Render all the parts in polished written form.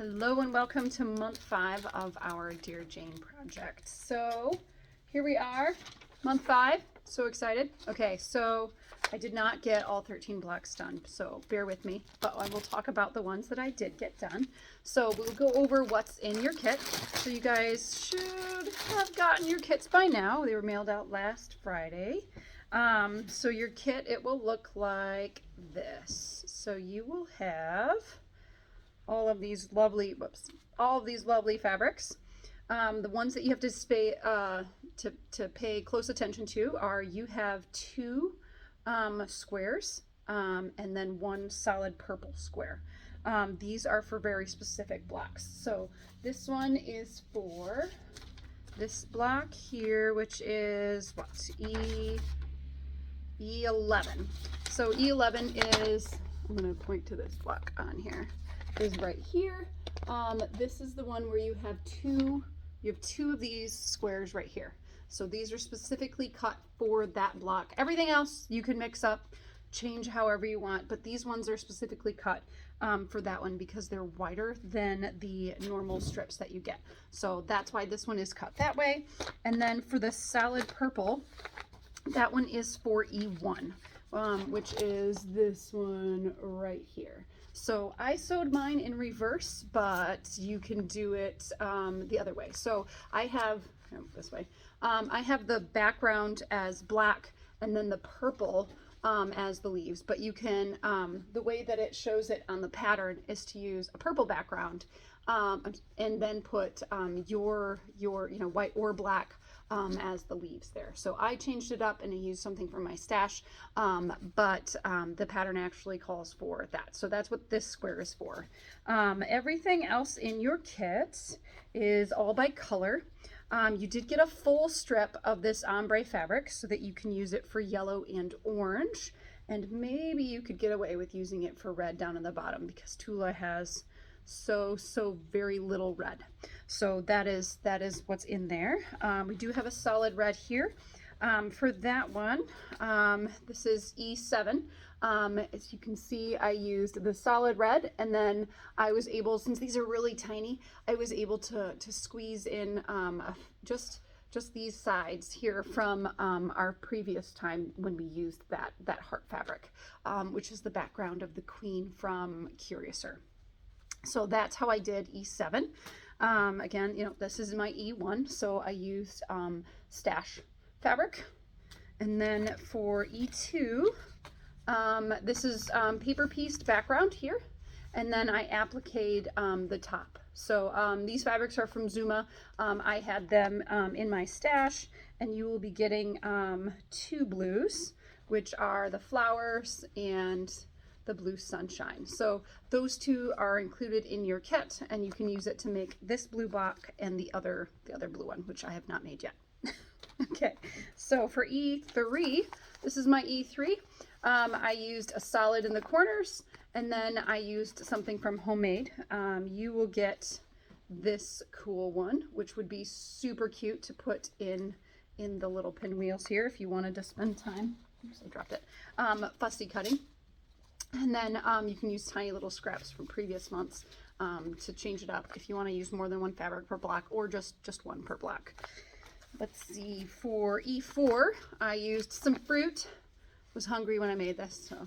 Hello and welcome to month 5 of our Dear Jane project. So here we are, month 5. So excited. Okay, so I did not get all 13 blocks done, so bear with me, but I will talk about the ones that I did get done. So we'll go over what's in your kit. So you guys should have gotten your kits by now. They were mailed out last Friday. So your kit, it will look like this. So you will have all of these lovely fabrics. The ones that you have to pay close attention to are you have 2 squares and then 1 solid purple square. These are for very specific blocks. So this one is for this block here, which is what, E11. So E11 is, I'm going to point to this block on here, is right here. This is the one where you have two of these squares right here. So these are specifically cut for that block. Everything else you can mix up, change however you want, but these ones are specifically cut for that one because they're wider than the normal strips that you get. So that's why this one is cut that way. And then for the solid purple, that one is for E1, which is this one right here. So I sewed mine in reverse, but you can do it the other way. So I have, this way, I have the background as black and then the purple as the leaves, but you can, the way that it shows it on the pattern is to use a purple background and then put your white or black as the leaves there. So I changed it up and I used something from my stash, but the pattern actually calls for that. So that's what this square is for. Everything else in your kit is all by color. You did get a full strip of this ombre fabric so that you can use it for yellow and orange, and maybe you could get away with using it for red down in the bottom because Tula has so very little red. So that is what's in there. We do have a solid red here. For that one, this is E7. As you can see, I used the solid red, and then I was able, since these are really tiny, I was able to squeeze in just these sides here from our previous time when we used that heart fabric, which is the background of the queen from Curiouser. So that's how I did E7. Again, this is my E1, so I used stash fabric. And then for E2, this is paper pieced background here, and then I appliqued the top. So these fabrics are from Zuma. I had them in my stash, and you will be getting 2 blues, which are the flowers and the blue sunshine. So those 2 are included in your kit, and you can use it to make this blue block and the other blue one, which I have not made yet. Okay, so for E3, this is my E3. I used a solid in the corners, and then I used something from Homemade. You will get this cool one, which would be super cute to put in the little pinwheels here if you wanted to spend time. Oops, I dropped it. Fussy cutting. And then you can use tiny little scraps from previous months to change it up if you want to use more than 1 fabric per block or just 1 per block. Let's see, for E4, I used some fruit. Was hungry when I made this, so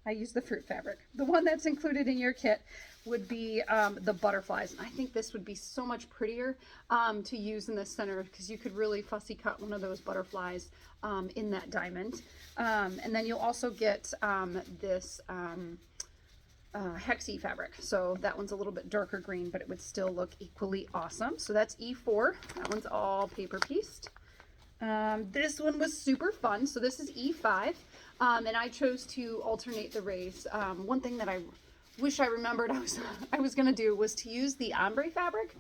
I used the fruit fabric. The one that's included in your kit would be the butterflies. And I think this would be so much prettier to use in the center because you could really fussy cut one of those butterflies in that diamond. And then you'll also get this hexie fabric. So that one's a little bit darker green, but it would still look equally awesome. So that's E4. That one's all paper pieced. This one was super fun. So this is E5. And I chose to alternate the rays. One thing that I wish I remembered I was going to do was to use the ombre fabric.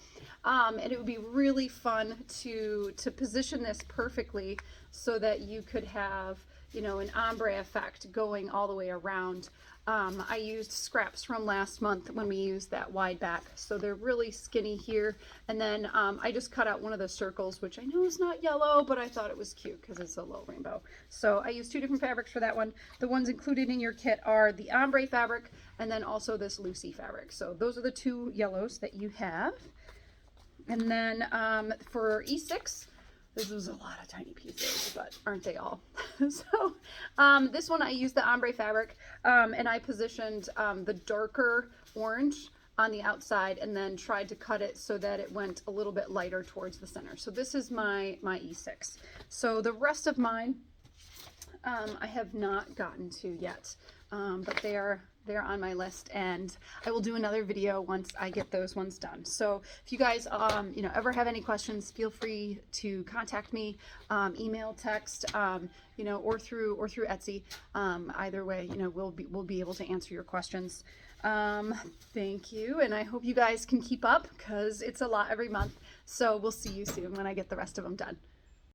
And it would be really fun to position this perfectly so that you could have, an ombre effect going all the way around. I used scraps from last month when we used that wide back, so they're really skinny here. And then I just cut out one of the circles, which I know is not yellow, but I thought it was cute because it's a little rainbow. So I used 2 different fabrics for that one. The ones included in your kit are the ombre fabric and then also this Lucy fabric. So those are the two yellows that you have. And then for E6, this was a lot of tiny pieces, but aren't they all? So this one I used the ombre fabric, and I positioned the darker orange on the outside and then tried to cut it so that it went a little bit lighter towards the center. So this is my E6. So the rest of mine I have not gotten to yet, but they're on my list, and I will do another video once I get those ones done. So if you guys you know, ever have any questions, feel free to contact me, email, text, you know, or through Etsy. Either way, you know, we'll be able to answer your questions. Thank you, and I hope you guys can keep up because it's a lot every month. So we'll see you soon when I get the rest of them done.